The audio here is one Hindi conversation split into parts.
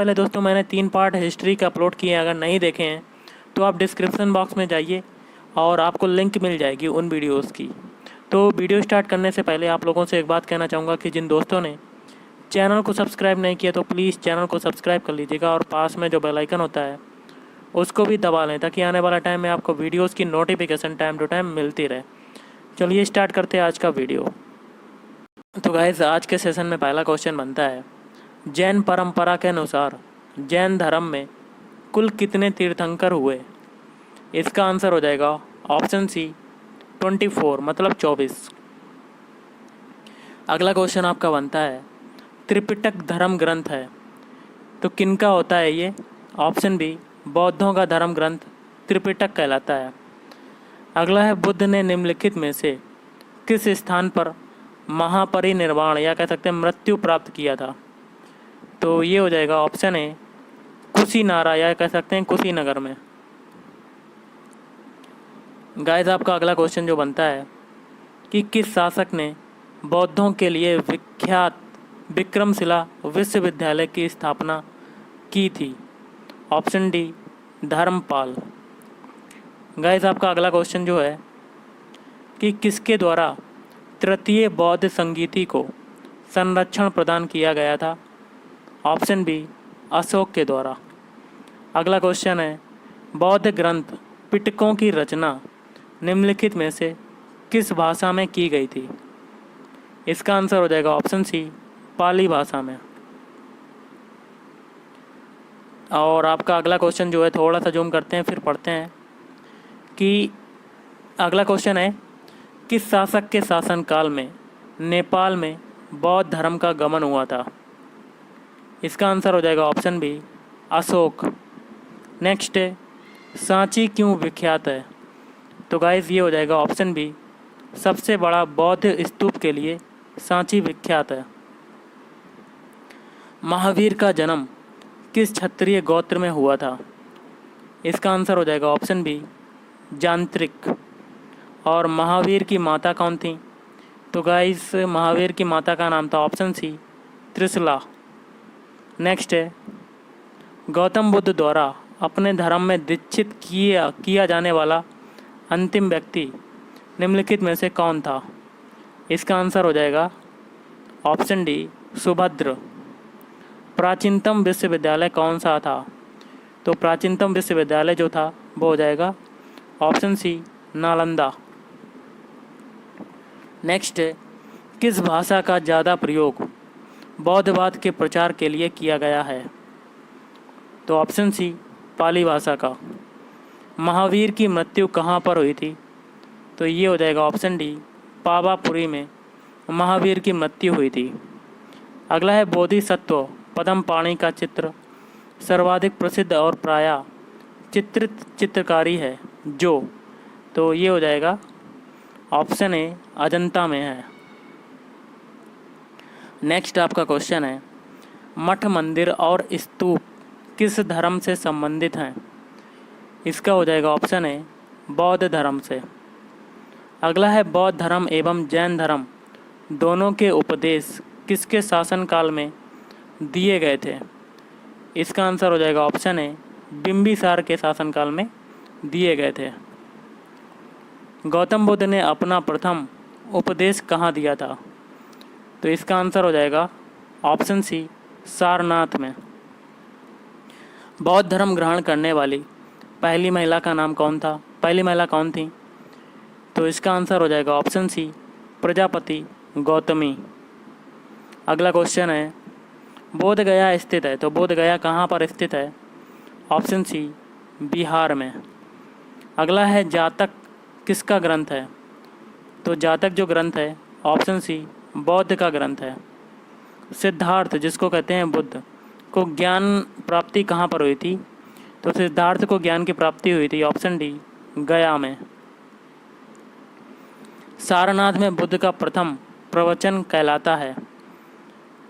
पहले दोस्तों मैंने 3 पार्ट हिस्ट्री के अपलोड किए हैं, अगर नहीं देखे हैं तो आप डिस्क्रिप्शन बॉक्स में जाइए और आपको लिंक मिल जाएगी उन वीडियोस की। तो वीडियो स्टार्ट करने से पहले आप लोगों से एक बात कहना चाहूँगा कि जिन दोस्तों ने चैनल को सब्सक्राइब नहीं किया तो प्लीज़ चैनल को सब्सक्राइब कर लीजिएगा और पास में जो बेल आइकन होता है उसको भी दबा लें ताकि आने वाला टाइम में आपको वीडियोज़ की नोटिफिकेशन टाइम टू टाइम मिलती रहे। चलिए स्टार्ट करते हैं आज का वीडियो। तो गाइस आज के सेशन में पहला क्वेश्चन बनता है, जैन परंपरा के अनुसार जैन धर्म में कुल कितने तीर्थंकर हुए? इसका आंसर हो जाएगा ऑप्शन सी 24 मतलब 24। अगला क्वेश्चन आपका बनता है, त्रिपिटक धर्म ग्रंथ है तो किनका होता है ये? ऑप्शन बी बौद्धों का धर्म ग्रंथ त्रिपिटक कहलाता है। अगला है, बुद्ध ने निम्नलिखित में से किस स्थान पर महापरिनिर्वाण या कह सकते हैं मृत्यु प्राप्त किया था? तो ये हो जाएगा ऑप्शन ए कुशीनारा या कह सकते हैं कुशीनगर में। गाइस आपका अगला क्वेश्चन जो बनता है कि किस शासक ने बौद्धों के लिए विख्यात विक्रमशिला विश्वविद्यालय की स्थापना की थी? Option D Dharmpal. गाइस आपका अगला क्वेश्चन जो है कि किसके द्वारा तृतीय बौद्ध संगीति को संरक्षण प्रदान किया गया था? ऑप्शन बी अशोक के द्वारा। अगला क्वेश्चन है, बौद्ध ग्रंथ पिटकों की रचना निम्नलिखित में से किस भाषा में की गई थी? इसका आंसर हो जाएगा ऑप्शन सी पाली भाषा में। और आपका अगला क्वेश्चन जो है थोड़ा सा जूम करते हैं फिर पढ़ते हैं कि अगला क्वेश्चन है, किस शासक के शासनकाल में नेपाल में बौद्ध धर्म का गमन हुआ था? इसका आंसर हो जाएगा ऑप्शन बी अशोक। नेक्स्ट है, सांची क्यों विख्यात है? तो गाइस ये हो जाएगा ऑप्शन बी सबसे बड़ा बौद्ध स्तूप के लिए सांची विख्यात है। महावीर का जन्म किस क्षत्रिय गोत्र में हुआ था? इसका आंसर हो जाएगा ऑप्शन बी जानत्रिक। और महावीर की माता कौन थी? तो गाइस महावीर की माता का नाम था ऑप्शन सी त्रिशला। नेक्स्ट है, गौतम बुद्ध द्वारा अपने धर्म में दीक्षित किया जाने वाला अंतिम व्यक्ति निम्नलिखित में से कौन था? इसका आंसर हो जाएगा ऑप्शन डी सुभद्र। प्राचीनतम विश्वविद्यालय कौन सा था? तो प्राचीनतम विश्वविद्यालय जो था वो हो जाएगा ऑप्शन सी नालंदा। नेक्स्ट है, किस भाषा का ज़्यादा प्रयोग बौद्धवाद के प्रचार के लिए किया गया है? तो ऑप्शन सी पाली भाषा का। महावीर की मृत्यु कहाँ पर हुई थी? तो ये हो जाएगा ऑप्शन डी पावापुरी में महावीर की मृत्यु हुई थी। अगला है, बोधिसत्व पद्मपाणि का चित्र सर्वाधिक प्रसिद्ध और प्रायः चित्रित चित्रकारी है जो? तो ये हो जाएगा ऑप्शन ए अजंता में है। नेक्स्ट आपका क्वेश्चन है, मठ मंदिर और स्तूप किस धर्म से संबंधित हैं? इसका हो जाएगा ऑप्शन ए बौद्ध धर्म से। अगला है, बौद्ध धर्म एवं जैन धर्म दोनों के उपदेश किसके शासनकाल में दिए गए थे? इसका आंसर हो जाएगा ऑप्शन ए बिंबिसार के शासनकाल में दिए गए थे। गौतम बुद्ध ने अपना प्रथम उपदेश कहाँ दिया था? तो इसका आंसर हो जाएगा ऑप्शन सी सारनाथ में। बौद्ध धर्म ग्रहण करने वाली पहली महिला का नाम कौन था? पहली महिला कौन थी? तो इसका आंसर हो जाएगा ऑप्शन सी प्रजापति गौतमी। अगला क्वेश्चन है, बोध गया स्थित है तो बोध गया कहाँ पर स्थित है? ऑप्शन सी बिहार में। अगला है, जातक किसका ग्रंथ है? तो जातक जो ग्रंथ है ऑप्शन सी बौद्ध का ग्रंथ है। सिद्धार्थ जिसको कहते हैं बुद्ध को ज्ञान प्राप्ति कहाँ पर हुई थी? तो सिद्धार्थ को ज्ञान की प्राप्ति हुई थी ऑप्शन डी गया में। सारनाथ में बुद्ध का प्रथम प्रवचन कहलाता है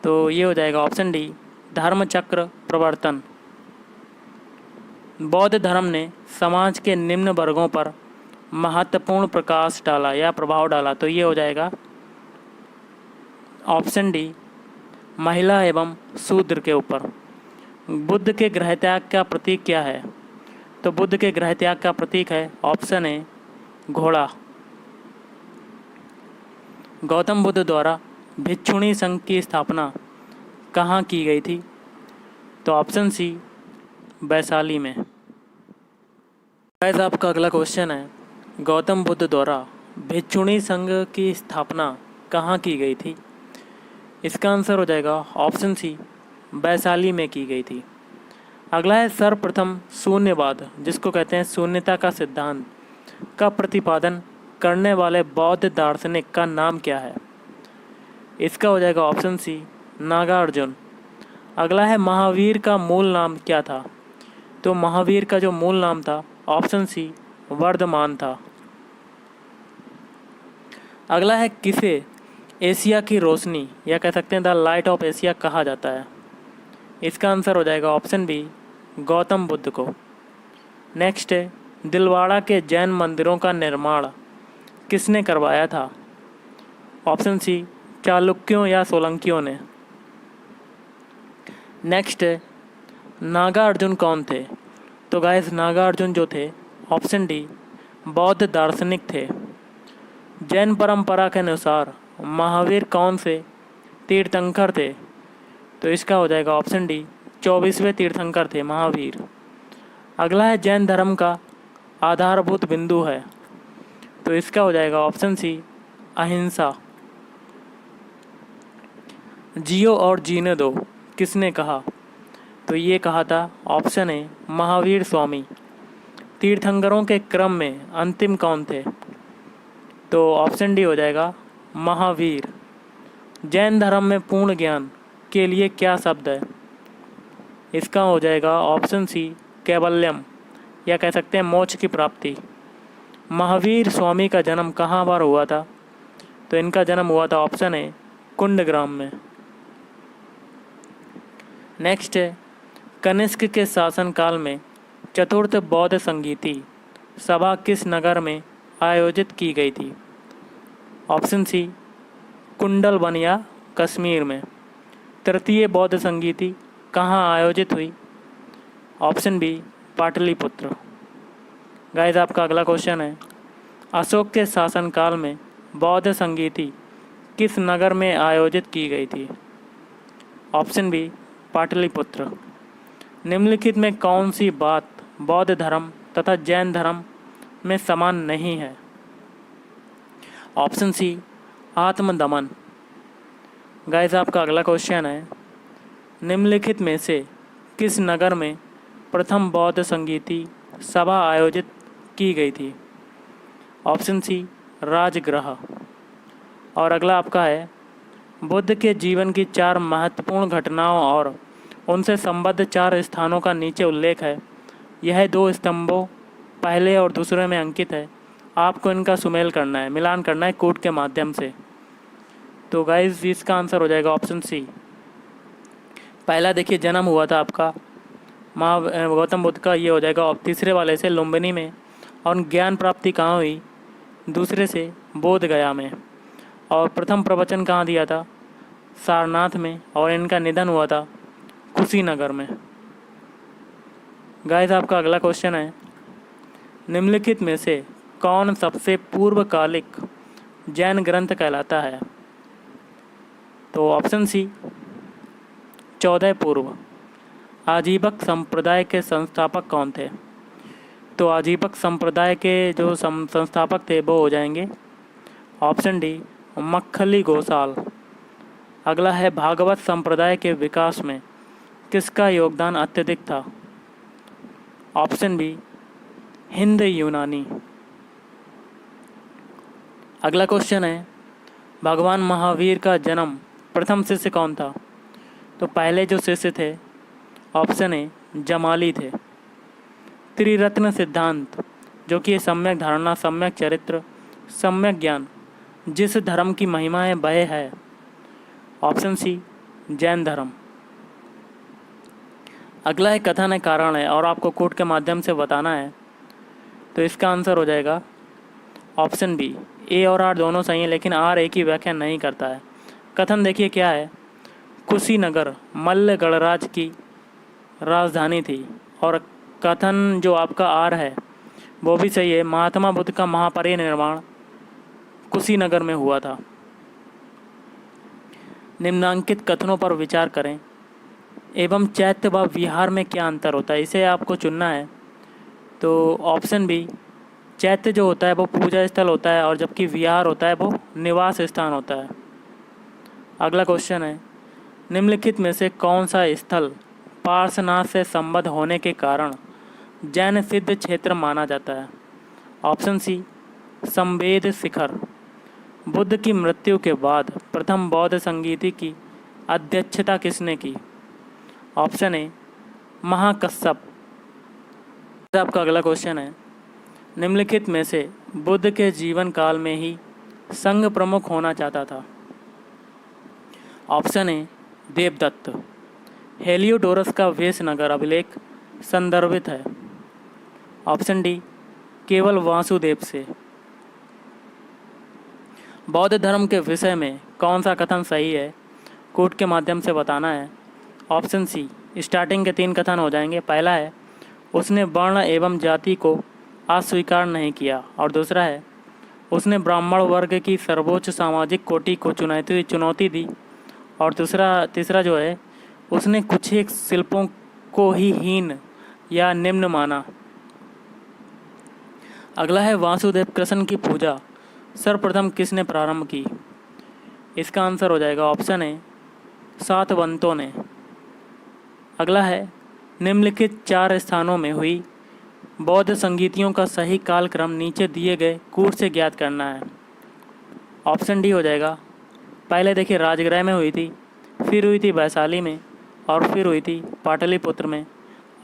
तो ये हो जाएगा ऑप्शन डी धर्मचक्र प्रवर्तन। बौद्ध धर्म ने समाज के निम्न वर्गों पर महत्वपूर्ण प्रकाश डाला या प्रभाव डाला तो ये हो जाएगा ऑप्शन डी महिला एवं शूद्र के ऊपर। बुद्ध के गृह त्याग का प्रतीक क्या है? तो बुद्ध के गृह त्याग का प्रतीक है ऑप्शन ए घोड़ा। गौतम बुद्ध द्वारा भिक्षुणी संघ की स्थापना कहाँ की गई थी? तो ऑप्शन सी वैशाली में। गाइस आपका अगला क्वेश्चन है, गौतम बुद्ध द्वारा भिक्षुणी संघ की स्थापना कहाँ की गई थी? इसका आंसर हो जाएगा ऑप्शन सी वैशाली में की गई थी। अगला है सर्वप्रथम शून्यवाद, जिसको कहते हैं शून्यता का सिद्धांत, का प्रतिपादन करने वाले बौद्ध दार्शनिक का नाम क्या है? इसका हो जाएगा ऑप्शन सी नागार्जुन। अगला है महावीर का मूल नाम क्या था? तो महावीर का जो मूल नाम था ऑप्शन सी वर्धमान था। अगला है किसे एशिया की रोशनी या कह सकते हैं द लाइट ऑफ एशिया कहा जाता है? इसका आंसर हो जाएगा ऑप्शन बी गौतम बुद्ध को। नेक्स्ट है दिलवाड़ा के जैन मंदिरों का निर्माण किसने करवाया था? ऑप्शन सी चालुक्यों या सोलंकियों ने। नेक्स्ट है नागार्जुन कौन थे? तो गाइस नागार्जुन जो थे ऑप्शन डी बौद्ध दार्शनिक थे। जैन परंपरा के अनुसार महावीर कौन से तीर्थंकर थे? तो इसका हो जाएगा ऑप्शन डी 24वें तीर्थंकर थे महावीर। अगला है जैन धर्म का आधारभूत बिंदु है, तो इसका हो जाएगा ऑप्शन सी अहिंसा। जियो और जीने दो किसने कहा? तो ये कहा था ऑप्शन ए महावीर स्वामी। तीर्थंकरों के क्रम में अंतिम कौन थे? तो ऑप्शन डी हो जाएगा महावीर। जैन धर्म में पूर्ण ज्ञान के लिए क्या शब्द है? इसका हो जाएगा ऑप्शन सी कैवल्यम या कह सकते हैं मोक्ष की प्राप्ति। महावीर स्वामी का जन्म कहाँ पर हुआ था? तो इनका जन्म हुआ था ऑप्शन ए कुंडग्राम में। नेक्स्ट है कनिष्क के शासनकाल में चतुर्थ बौद्ध संगीति सभा किस नगर में आयोजित की गई थी? ऑप्शन सी कुंडलवन या कश्मीर में। तृतीय बौद्ध संगीति कहाँ आयोजित हुई? Option B Pataliputra. गाइस आपका अगला क्वेश्चन है अशोक के शासनकाल में बौद्ध संगीति किस नगर में आयोजित की गई थी? Option B Pataliputra. निम्नलिखित में कौन सी बात बौद्ध धर्म तथा जैन धर्म में समान नहीं है? ऑप्शन सी आत्मदमन। गाइस आपका अगला क्वेश्चन है निम्नलिखित में से किस नगर में प्रथम बौद्ध संगीति सभा आयोजित की गई थी? Option C Rajgriha. और अगला आपका है बुद्ध के जीवन की 4 महत्वपूर्ण घटनाओं और उनसे संबद्ध 4 स्थानों का नीचे उल्लेख है। यह 2 स्तंभों पहले और दूसरे में अंकित है। आपको इनका सुमेल करना है, मिलान करना है कूट के माध्यम से। तो गाइस इसका आंसर हो जाएगा ऑप्शन सी। पहला देखिए जन्म हुआ था आपका गौतम बुद्ध का, ये हो जाएगा। और तीसरे वाले से लुम्बिनी में। और ज्ञान प्राप्ति कहाँ हुई? दूसरे से बोध गया में। और प्रथम प्रवचन कहाँ दिया था? सारनाथ में। और इनका निधन हुआ था कुशीनगर में। गाइस आपका अगला क्वेश्चन है निम्नलिखित में से कौन सबसे पूर्वकालिक जैन ग्रंथ कहलाता है? तो ऑप्शन सी 14 पूर्व। आजीवक संप्रदाय के संस्थापक कौन थे? तो आजीवक संप्रदाय के जो संस्थापक थे वो हो जाएंगे ऑप्शन डी मक्खली गोसाल। अगला है भागवत संप्रदाय के विकास में किसका योगदान अत्यधिक था? ऑप्शन बी हिंद यूनानी। अगला क्वेश्चन है भगवान महावीर का जन्म प्रथम शिष्य कौन था? तो पहले जो शिष्य थे ऑप्शन ए जमाली थे। त्रिरत्न सिद्धांत जो कि सम्यक धारणा, सम्यक चरित्र, सम्यक ज्ञान, जिस धर्म की महिमा है वह है? ऑप्शन सी जैन धर्म। अगला है कथन है कारण है और आपको कोट के माध्यम से बताना है। तो इसका आंसर हो जाएगा ऑप्शन बी। ए और आर दोनों सही हैं लेकिन आर ए की व्याख्या नहीं करता है। कथन देखिए क्या है, कुशीनगर मल्ल गणराज की राजधानी थी। और कथन जो आपका आर है वो भी सही है, महात्मा बुद्ध का महापरिनिर्वाण कुशीनगर में हुआ था। निम्नांकित कथनों पर विचार करें एवं चैत्य व विहार में क्या अंतर होता है, इसे आपको चुनना है। तो ऑप्शन बी, चैत्य जो होता है वो पूजा स्थल होता है और जबकि विहार होता है वो निवास स्थान होता है। अगला क्वेश्चन है, निम्नलिखित में से कौन सा स्थल पार्श्वनाथ से संबद्ध होने के कारण जैन सिद्ध क्षेत्र माना जाता है। ऑप्शन सी, संवेद शिखर। बुद्ध की मृत्यु के बाद प्रथम बौद्ध संगीति की अध्यक्षता किसने की। Option A, Mahakashyapa. आपका अगला क्वेश्चन है, निम्नलिखित में से बुद्ध के जीवन काल में ही संघ प्रमुख होना चाहता था। Option A, Devdutt. हेलियोडोरस का वेशनगर अभिलेख संदर्भित है। ऑप्शन डी, केवल वासुदेव से। बौद्ध धर्म के विषय में कौन सा कथन सही है, कोट के माध्यम से बताना है। ऑप्शन सी, स्टार्टिंग के 3 कथन हो जाएंगे। पहला है, उसने वर्ण एवं जाति को अस्वीकार नहीं किया, और दूसरा है, उसने ब्राह्मण वर्ग की सर्वोच्च सामाजिक कोटि को चुनौती दी, और तीसरा जो है, उसने कुछ एक शिल्पों को ही हीन या निम्न माना। अगला है, वासुदेव कृष्ण की पूजा सर्वप्रथम किसने प्रारंभ की। इसका आंसर हो जाएगा ऑप्शन ए, सातवंतों ने। अगला है, निम्नलिखित 4 स्थानों में हुई बौद्ध संगीतियों का सही कालक्रम नीचे दिए गए कूट से ज्ञात करना है। ऑप्शन डी हो जाएगा, पहले देखिए राजगृह में हुई थी, फिर हुई थी वैशाली में, और फिर हुई थी पाटलिपुत्र में,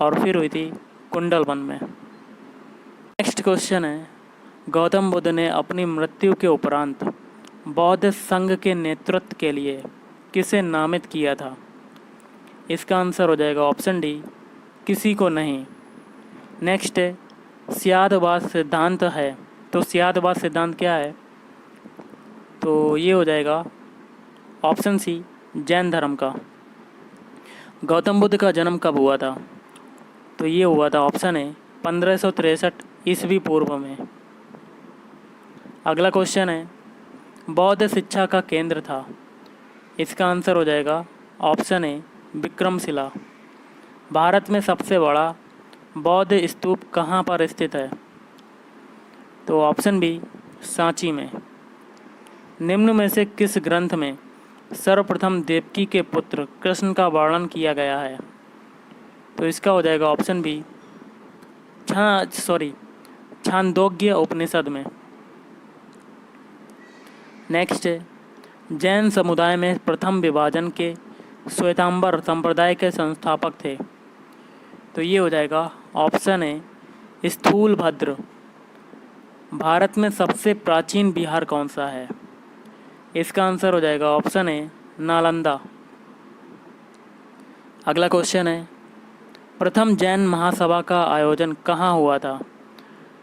और फिर हुई थी कुंडलवन में। नेक्स्ट क्वेश्चन है, गौतम बुद्ध ने अपनी मृत्यु के उपरांत बौद्ध संघ के नेतृत्व के लिए किसे नामित किया था। इसका आंसर हो जाएगा ऑप्शन डी, किसी को नहीं। नेक्स्ट है, स्यादवाद सिद्धांत है, तो स्यादवाद सिद्धांत क्या है, तो ये हो जाएगा ऑप्शन सी, जैन धर्म का। गौतम बुद्ध का जन्म कब हुआ था, तो ये हुआ था ऑप्शन है 1563 ईस्वी पूर्व में। अगला क्वेश्चन है, बौद्ध शिक्षा का केंद्र था। इसका आंसर हो जाएगा ऑप्शन ए, विक्रमशिला। भारत में सबसे बड़ा बौद्ध स्तूप कहाँ पर स्थित है, तो ऑप्शन बी, सांची में। निम्न में से किस ग्रंथ में सर्वप्रथम देवकी के पुत्र कृष्ण का वर्णन किया गया है, तो इसका हो जाएगा ऑप्शन बी, छांदोग्य उपनिषद में। नेक्स्ट है, जैन समुदाय में प्रथम विभाजन के श्वेतांबर संप्रदाय के संस्थापक थे, तो ये हो जाएगा ऑप्शन है, स्थूलभद्र। भारत में सबसे प्राचीन विहार कौन सा है, इसका आंसर हो जाएगा ऑप्शन है, नालंदा। अगला क्वेश्चन है, प्रथम जैन महासभा का आयोजन कहाँ हुआ था,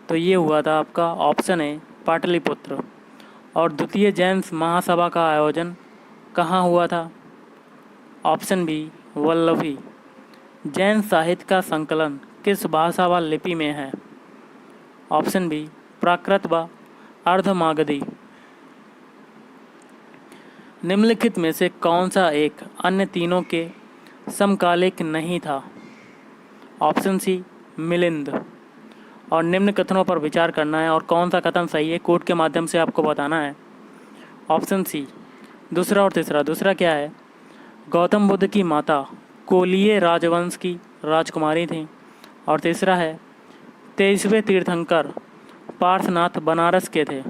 तो ये हुआ था आपका ऑप्शन है, पाटलिपुत्र। और द्वितीय जैन महासभा का आयोजन कहाँ हुआ था, ऑप्शन बी, वल्लभी। जैन साहित्य का संकलन किस भाषा व लिपि में है, ऑप्शन बी, प्राकृत व अर्धमागधी। निम्नलिखित में से कौन सा एक अन्य तीनों के समकालिक नहीं था, ऑप्शन सी, मिलिंद। और निम्न कथनों पर विचार करना है और कौन सा कथन सही है, कोट के माध्यम से आपको बताना है। ऑप्शन सी, दूसरा और तीसरा। दूसरा क्या है, गौतम बुद्ध की माता कोलीय राजवंश की राजकुमारी थी, और तीसरा है 23वें तीर्थंकर पार्श्वनाथ बनारस के थे।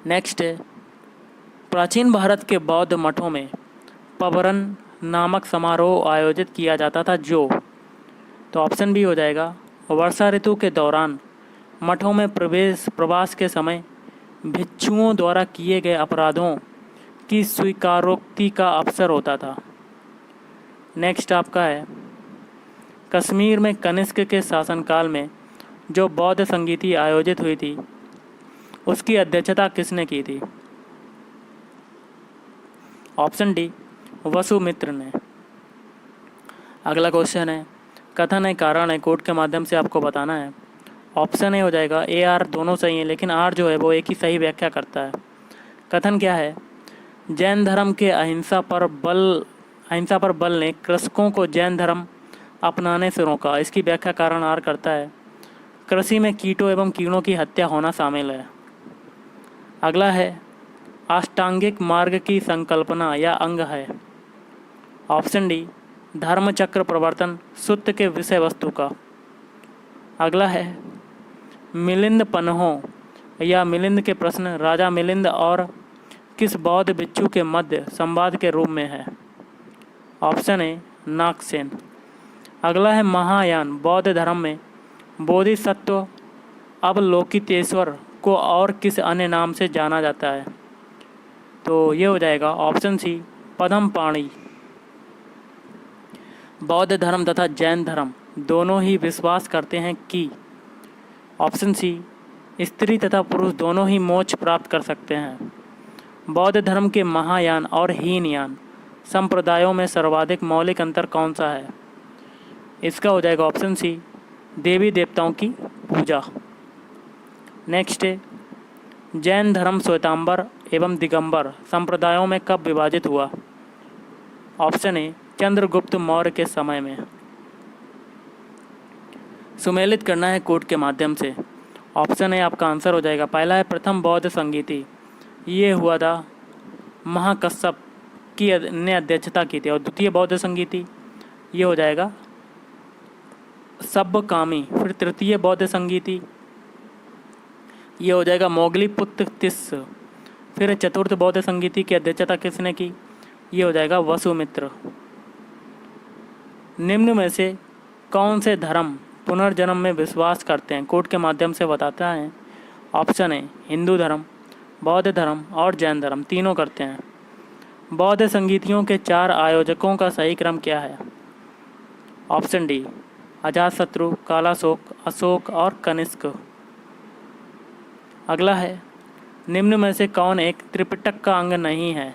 नेक्स्ट है, प्राचीन भारत के बौद्ध मठों में पबरन नामक समारोह आयोजित किया जाता था, जो, तो ऑप्शन बी हो जाएगा, वर्षा ऋतु के दौरान मठों में प्रवास के समय भिक्षुओं द्वारा किए गए अपराधों की स्वीकारोक्ति का अवसर होता था। नेक्स्ट आपका है, कश्मीर में कनिष्क के शासनकाल में जो बौद्ध संगीति आयोजित हुई थी उसकी अध्यक्षता किसने की थी, ऑप्शन डी, वसुमित्र ने। अगला क्वेश्चन है, कथन है कारण है, कोड के माध्यम से आपको बताना है। ऑप्शन ए हो जाएगा ए आर दोनों सही हैं, लेकिन आर जो है वो एक ही सही व्याख्या करता है। कथन क्या है, जैन धर्म के अहिंसा पर बल ने कृषकों को जैन धर्म अपनाने से रोका। इसकी व्याख्या कारण आर करता है। कृषि में कीटों एवं कीड़ों की हत्या होना शामिल है। अगला है, अष्टांगिक मार्ग की संकल्पना या अंग है। ऑप्शन डी, धर्मचक्र प्रवर्तन सुत्त के विषय वस्तु का। अगला है, मिलिंद पन्हों या मिलिंद के प्रश्न राजा मिलिंद और किस बौद्ध भिक्षु के मध्य संवाद के रूप में है। Option A, Nagasena. अगला है, महायान बौद्ध धर्म में बोधिसत्व अवलोकितेश्वर को और किस अन्य नाम से जाना जाता है। तो ये हो जाएगा ऑप्शन सी, पद्मपाणि। बौद्ध धर्म तथा जैन धर्म दोनों ही विश्वास करते हैं कि ऑप्शन सी, स्त्री तथा पुरुष दोनों ही मोक्ष प्राप्त कर सकते हैं। बौद्ध धर्म के महायान और हीनयान संप्रदायों में सर्वाधिक मौलिक अंतर कौन सा है। इसका हो जाएगा ऑप्शन सी, देवी देवताओं की पूजा। नेक्स्ट है, जैन धर्म श्वेतांबर एवं दिगंबर संप्रदायों में कब विभाजित हुआ। ऑप्शन ए, चंद्रगुप्त मौर्य के समय में। सुमेलित करना है कोड के माध्यम से। ऑप्शन ए आपका आंसर हो जाएगा। पहला है, प्रथम बौद्ध संगीति, ये हुआ था महाकश्यप की ने अध्यक्षता की थी। और द्वितीय बौद्ध संगीति ये हो जाएगा सब्बकामी। फिर तृतीय बौद्ध संगीति ये हो जाएगा मोगलीपुत्र तिस्स। फिर चतुर्थ बौद्ध संगीति की अध्यक्षता किसने की, ये हो जाएगा वसुमित्र। निम्न में से कौन से धर्म पुनर्जन्म में विश्वास करते हैं, कोड के माध्यम से बताता है। ऑप्शन ए, हिंदू धर्म, बौद्ध धर्म और जैन धर्म तीनों करते हैं। बौद्ध संगीतियों के 4 आयोजकों का सही क्रम क्या है। ऑप्शन डी, अजातशत्रु, कालाशोक, अशोक और कनिष्क। अगला है, निम्न में से कौन एक त्रिपिटक का अंग नहीं है।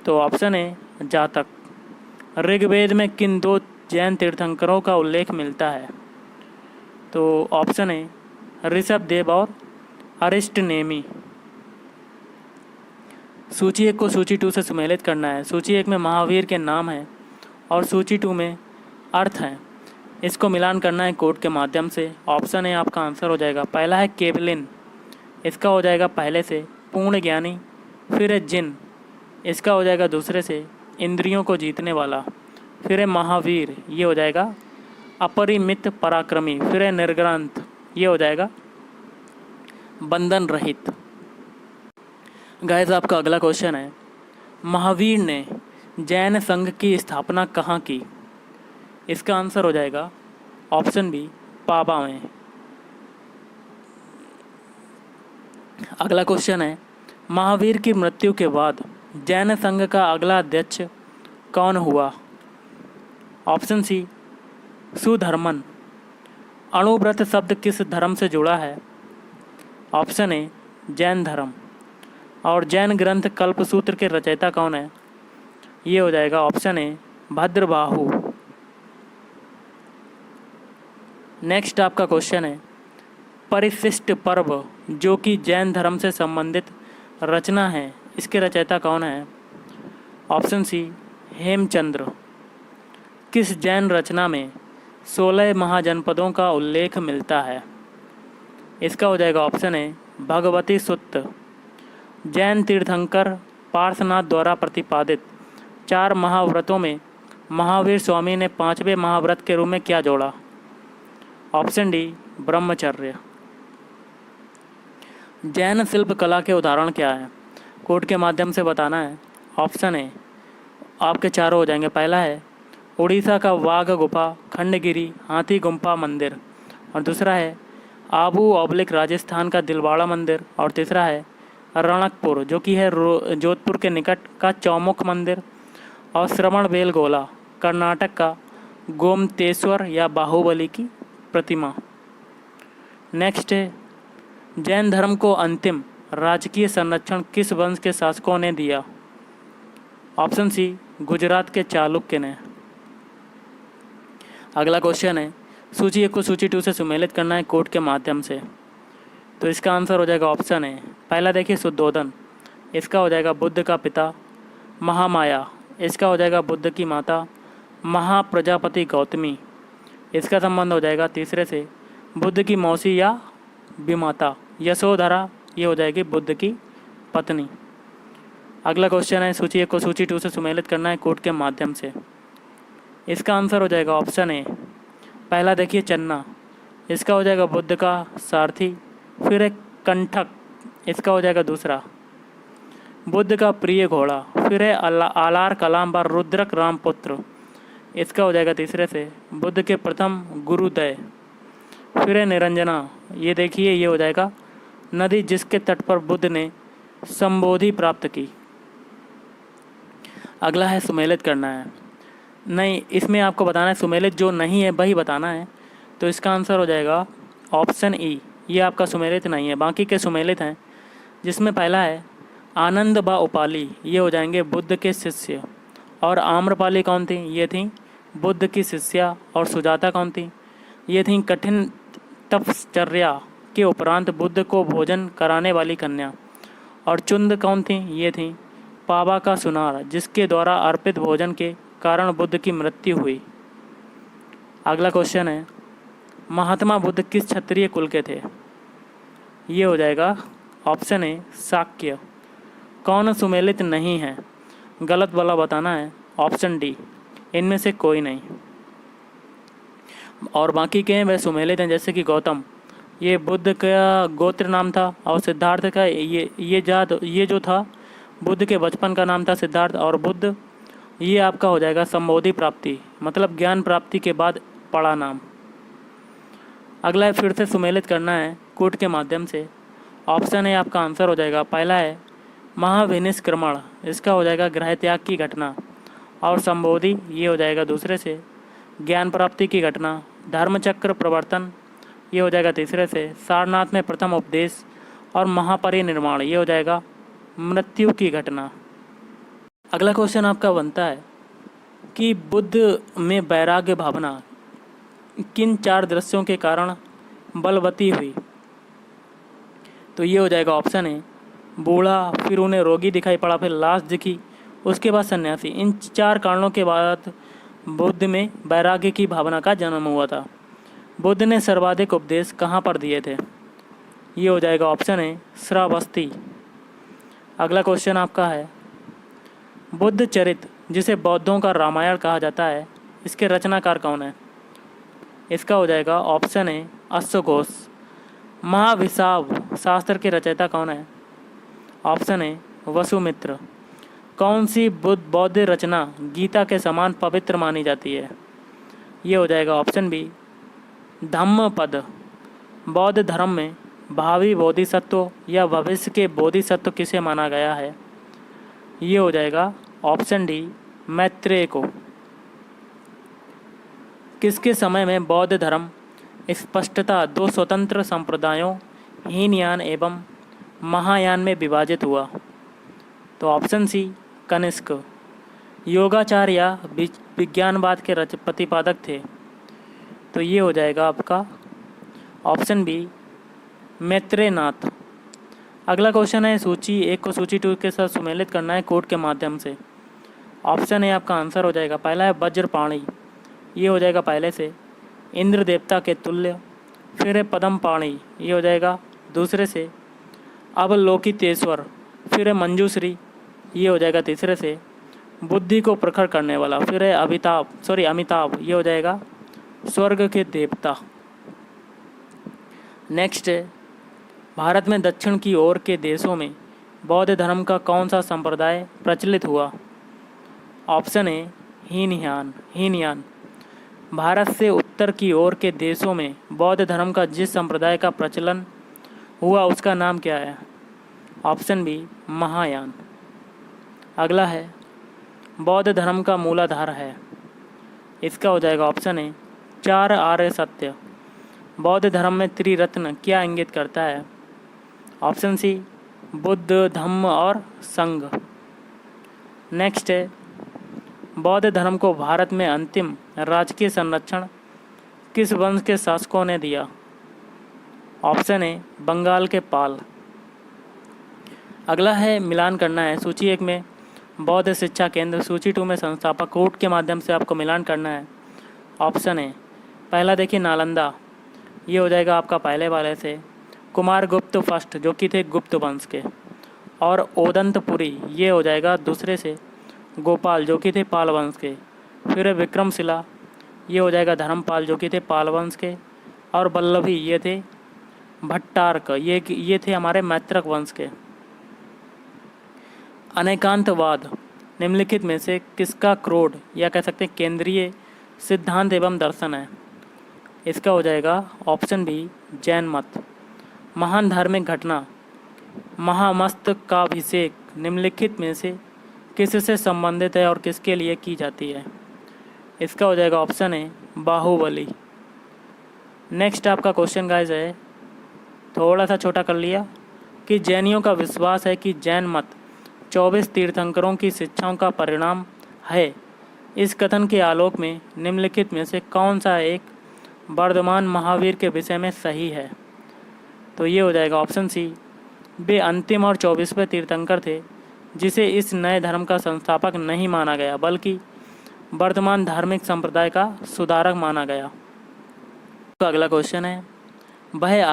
तो ऑप्शन ए, जातक। ऋग्वेद में किन 2 जैन तीर्थंकरों का उल्लेख मिलता है। तो ऑप्शन ए, ऋषभदेव और अरिष्टनेमी। सूची 1 को सूची 2 से सुमेलित करना है। सूची 1 में महावीर के नाम है और सूची 2 में अर्थ हैं। इसको मिलान करना है कोड के माध्यम से। ऑप्शन ए आपका आंसर हो जाएगा। पहला है केवलिन, इसका हो जाएगा पहले से पूर्ण ज्ञानी। फिर है जिन, इसका हो जाएगा दूसरे से इंद्रियों को जीतने वाला। फिर है महावीर, ये हो जाएगा अपरिमित पराक्रमी। फिर है निर्ग्रंथ, ये हो जाएगा बंधन रहित। गाइस आपका अगला क्वेश्चन है, महावीर ने जैन संघ की स्थापना कहाँ की। इसका आंसर हो जाएगा ऑप्शन बी, पाबा में। अगला क्वेश्चन है, महावीर की मृत्यु के बाद जैन संघ का अगला अध्यक्ष कौन हुआ। Option C, Sudharman. अणुव्रत शब्द किस धर्म से जुड़ा है। ऑप्शन ए, जैन धर्म। और जैन ग्रंथ कल्पसूत्र के रचयिता कौन है, ये हो जाएगा ऑप्शन ए, भद्रबाहु। नेक्स्ट आपका क्वेश्चन है, परिशिष्ट पर्व जो कि जैन धर्म से संबंधित रचना है, इसके रचयिता कौन है। Option C, Hemachandra. किस जैन रचना में 16 महाजनपदों का उल्लेख मिलता है। इसका हो जाएगा ऑप्शन ए, भगवती सुत्त। जैन तीर्थंकर पार्श्वनाथ द्वारा प्रतिपादित 4 महाव्रतों में महावीर स्वामी ने 5वें महाव्रत के रूप में क्या जोड़ा। ऑप्शन डी, ब्रह्मचर्य। जैन शिल्प कला के उदाहरण क्या है, कोड के माध्यम से बताना है। ऑप्शन ए आपके चारों हो जाएंगे। पहला है उड़ीसा का वाघ गुफा, खंडगिरी हाथी गुम्फा मंदिर। और दूसरा है आबू ऑब्लिक राजस्थान का दिलवाड़ा मंदिर। और तीसरा है रणकपुर जो कि है जोधपुर के निकट का चौमुख मंदिर। और श्रवण बेलगोला कर्नाटक का गोमतेश्वर या बाहुबली की प्रतिमा। नेक्स्ट है, जैन धर्म को अंतिम राजकीय संरक्षण किस वंश के शासकों ने दिया। ऑप्शन सी, गुजरात के चालुक्य ने। अगला क्वेश्चन है, सूची 1 को सूची 2 से सुमेलित करना है कोड के माध्यम से। तो इसका आंसर हो जाएगा ऑप्शन है पहला, देखिए शुद्धोदन, इसका हो जाएगा बुद्ध का पिता। महामाया, इसका हो जाएगा बुद्ध की माता। महाप्रजापति गौतमी, इसका संबंध हो जाएगा तीसरे से बुद्ध की मौसी या विमाता। यशोधरा, ये हो जाएगी बुद्ध की पत्नी। अगला क्वेश्चन है, सूची 1 को सूची 2 से सुमेलित करना है कोड के माध्यम से। इसका आंसर हो जाएगा ऑप्शन है पहला, देखिए चन्ना, इसका हो जाएगा बुद्ध का सारथी। फिर एक कंठक, इसका हो जाएगा दूसरा बुद्ध का प्रिय घोड़ा। फिर है आलार कलाम व रुद्रक रामपुत्र, इसका हो जाएगा तीसरे से बुद्ध के प्रथम गुरुदय। फिर है निरंजना, ये देखिए ये हो जाएगा नदी जिसके तट पर बुद्ध ने संबोधि प्राप्त की। अगला है सुमेलित करना है, नहीं इसमें आपको बताना है सुमेलित जो नहीं है वही बताना है। तो इसका आंसर हो जाएगा ऑप्शन ई, ये आपका सुमेलित नहीं है, बाकी के सुमेलित हैं। जिसमें पहला है आनंद व उपाली, ये हो जाएंगे बुद्ध के शिष्य। और आम्रपाली कौन थी? ये थी बुद्ध की शिष्या। और सुजाता कौन थी? ये थी कठिन तपश्चर्या के उपरांत बुद्ध को भोजन कराने वाली कन्या। और चुंद कौन थी? ये थी पावा का सुनार, जिसके द्वारा अर्पित भोजन के कारण बुद्ध की मृत्यु हुई। अगला क्वेश्चन है, महात्मा बुद्ध किस क्षत्रिय कुल के थे? ये हो जाएगा ऑप्शन है शाक्य। कौन सुमेलित नहीं है? गलत वाला बताना है, ऑप्शन डी, इनमें से कोई नहीं। और बाकी के हैं वह सुमेलित हैं, जैसे कि गौतम, ये बुद्ध का गोत्र नाम था। और सिद्धार्थ का ये जो था बुद्ध के बचपन का नाम था सिद्धार्थ। और बुद्ध ये आपका हो जाएगा संबोधि प्राप्ति, मतलब ज्ञान प्राप्ति के बाद पड़ा नाम। अगला है फिर से सुमेलित करना है कोड के माध्यम से। ऑप्शन है आपका आंसर हो जाएगा पहला है महाविनिष्क्रमण, इसका हो जाएगा ग्रह त्याग की घटना। और संबोधि, ये हो जाएगा दूसरे से ज्ञान प्राप्ति की घटना। धर्मचक्र प्रवर्तन, ये हो जाएगा तीसरे से सारनाथ में प्रथम उपदेश। और महापरिनिर्वाण, ये हो जाएगा मृत्यु की घटना। अगला क्वेश्चन आपका बनता है कि बुद्ध में वैराग्य भावना किन 4 दृश्यों के कारण बलवती हुई? तो ये हो जाएगा ऑप्शन है बूढ़ा, फिर उन्हें रोगी दिखाई पड़ा, फिर लाश दिखी, उसके बाद सन्यासी। इन 4 कारणों के बाद बुद्ध में वैराग्य की भावना का जन्म हुआ था। बुद्ध ने सर्वाधिक उपदेश कहाँ पर दिए थे? ये हो जाएगा ऑप्शन है श्रावस्ती। अगला क्वेश्चन आपका है, बुद्ध चरित जिसे बौद्धों का रामायण कहा जाता है, इसके रचनाकार कौन है? इसका हो जाएगा ऑप्शन है अश्वघोष। महाविसाव शास्त्र के रचयिता कौन है? ऑप्शन है वसुमित्र। कौन सी बौद्ध रचना गीता के समान पवित्र मानी जाती है? ये हो जाएगा ऑप्शन बी धम्मपद। बौद्ध धर्म में भावी बोधिसत्व या भविष्य के बोधिसत्व किसे माना गया है? ये हो जाएगा ऑप्शन डी मैत्रेय को। किसके समय में बौद्ध धर्म स्पष्टता 2 स्वतंत्र संप्रदायों हीनयान एवं महायान में विभाजित हुआ? तो ऑप्शन सी कनिष्क। योगाचार्य या विज्ञानवाद के प्रतिपादक थे? तो ये हो जाएगा आपका ऑप्शन बी मैत्रेयनाथ। अगला क्वेश्चन है, सूची 1 को सूची 2 के साथ सुमेलित करना है कोड के माध्यम से। ऑप्शन है आपका आंसर हो जाएगा पहला है वज्रपाणी, ये हो जाएगा पहले से इंद्र देवता के तुल्य। फिर है पद्मपाणी, ये हो जाएगा दूसरे से अवलोकितेश्वर। फिर है मंजूश्री, ये हो जाएगा तीसरे से बुद्धि को प्रखर करने वाला। फिर है अमिताभ, ये हो जाएगा स्वर्ग के देवता। नेक्स्ट है, भारत में दक्षिण की ओर के देशों में बौद्ध धर्म का कौन सा संप्रदाय प्रचलित हुआ? ऑप्शन है हीनयान। भारत से उत्तर की ओर के देशों में बौद्ध धर्म का जिस संप्रदाय का प्रचलन हुआ उसका नाम क्या है? Option B Mahayana. अगला है, बौद्ध धर्म का मूलाधार है, इसका हो जाएगा ऑप्शन है 4 आर्य सत्य। बौद्ध धर्म में त्रिरत्न क्या इंगित करता है? ऑप्शन सी बुद्ध, धम्म और संघ। नेक्स्ट है, बौद्ध धर्म को भारत में अंतिम राजकीय संरक्षण किस वंश के शासकों ने दिया? ऑप्शन ए बंगाल के पाल। अगला है मिलान करना है। सूची 1 में बौद्ध शिक्षा केंद्र, सूची 2 में संस्थापक, कूट के माध्यम से आपको मिलान करना है। ऑप्शन ए पहला देखिए नालंदा, ये हो जाएगा आपका पहले वाले से। कुमारगुप्त फर्स्ट जो कि थे गुप्त वंश के, और ओदंतपुरी ये हो जाएगा दूसरे से। गोपाल जो कि थे पाल वंश के। फिर विक्रमशिला ये हो जाएगा धर्मपाल जो कि थे पाल वंश के। और वल्लभी ये थे भट्टारक, ये थे हमारे मैत्रक वंश के। अनेकांतवाद निम्नलिखित में से किसका क्रोड या कह सकते हैं केंद्रीय सिद्धांत एवं दर्शन है? इसका हो जाएगा ऑप्शन बी जैन मत। महान धार्मिक घटना महामस्तकाभिषेक निम्नलिखित में से किससे संबंधित है और किसके लिए की जाती है? इसका हो जाएगा ऑप्शन ए बाहुबली। नेक्स्ट आपका क्वेश्चन गाइस है, थोड़ा सा छोटा कर लिया, कि जैनियों का विश्वास है कि जैन मत 24 तीर्थंकरों की शिक्षाओं का परिणाम है। इस कथन के आलोक में निम्नलिखित में से कौन सा एक वर्धमान महावीर के विषय में सही है? तो ये हो जाएगा ऑप्शन सी, वे अंतिम और 24वें तीर्थंकर थे जिसे इस नए धर्म का संस्थापक नहीं माना गया बल्कि वर्तमान धार्मिक संप्रदाय का सुधारक माना गया। तो अगला क्वेश्चन है, वह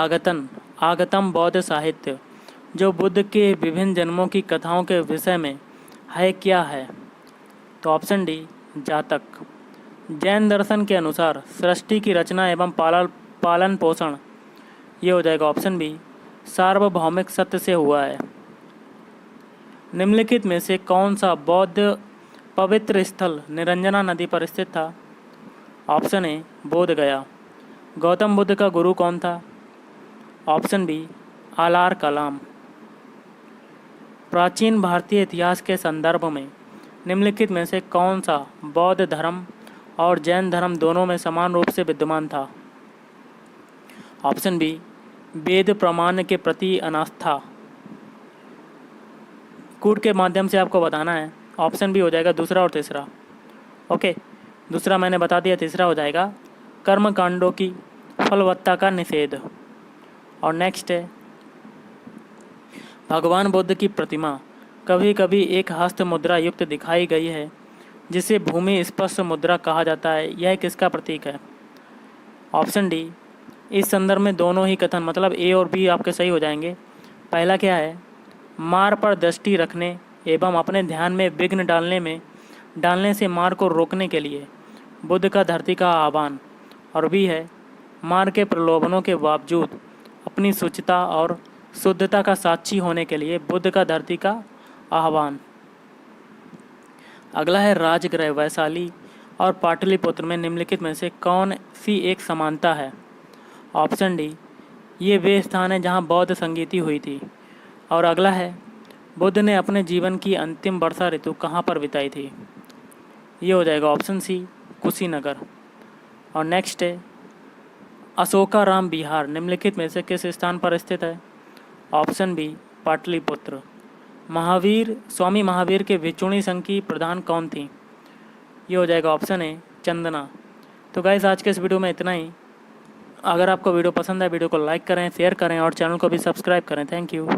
आगतम बौद्ध साहित्य जो बुद्ध के विभिन्न जन्मों की कथाओं के विषय में है क्या है? तो ऑप्शन डी जातक। जैन दर्शन के अनुसार सृष्टि की रचना एवं पालन पोषण ये हो जाएगा ऑप्शन बी सार्वभौमिक सत्य से हुआ है। निम्नलिखित में से कौन सा बौद्ध पवित्र स्थल निरंजना नदी पर स्थित था? ऑप्शन ए बोध गया। गौतम बुद्ध का गुरु कौन था? ऑप्शन बी आलार कलाम। प्राचीन भारतीय इतिहास के संदर्भ में निम्नलिखित में से कौन सा बौद्ध धर्म और जैन धर्म दोनों में समान रूप से विद्यमान था? ऑप्शन बी वेद प्रमाण के प्रति अनास्था। कूट के माध्यम से आपको बताना है। ऑप्शन बी हो जाएगा दूसरा और तीसरा। ओके, दूसरा मैंने बता दिया, तीसरा हो जाएगा कर्म कांडों की फलवत्ता का निषेध। और नेक्स्ट है, भगवान बुद्ध की प्रतिमा कभी कभी एक हस्त मुद्रा युक्त दिखाई गई है जिसे भूमि स्पर्श मुद्रा कहा जाता है, यह किसका प्रतीक है? ऑप्शन डी, इस संदर्भ में दोनों ही कथन मतलब ए और बी आपके सही हो जाएंगे। पहला क्या है, मार पर दृष्टि रखने एवं अपने ध्यान में विघ्न डालने से मार को रोकने के लिए बुद्ध का धरती का आह्वान। और बी है, मार के प्रलोभनों के बावजूद अपनी शुचिता और शुद्धता का साक्षी होने के लिए बुद्ध का धरती का आह्वान। अगला है, राजगृह वैशाली और पाटलिपुत्र में निम्नलिखित में से कौन सी एक समानता है? ऑप्शन डी, ये वे स्थान है जहाँ बौद्ध संगीति हुई थी। और अगला है, बुद्ध ने अपने जीवन की अंतिम वर्षा ऋतु कहाँ पर बिताई थी? ये हो जाएगा ऑप्शन सी कुशीनगर। और नेक्स्ट है, अशोकाराम विहार निम्नलिखित में से किस स्थान पर स्थित है? Option B Pataliputra. स्वामी महावीर के भिक्षुणी संघ की प्रधान कौन थी? ये हो जाएगा ऑप्शन ए चंदना। तो गाइस आज के इस वीडियो में इतना ही। अगर आपको वीडियो पसंद है वीडियो को लाइक करें, शेयर करें और चैनल को भी सब्सक्राइब करें। Thank you.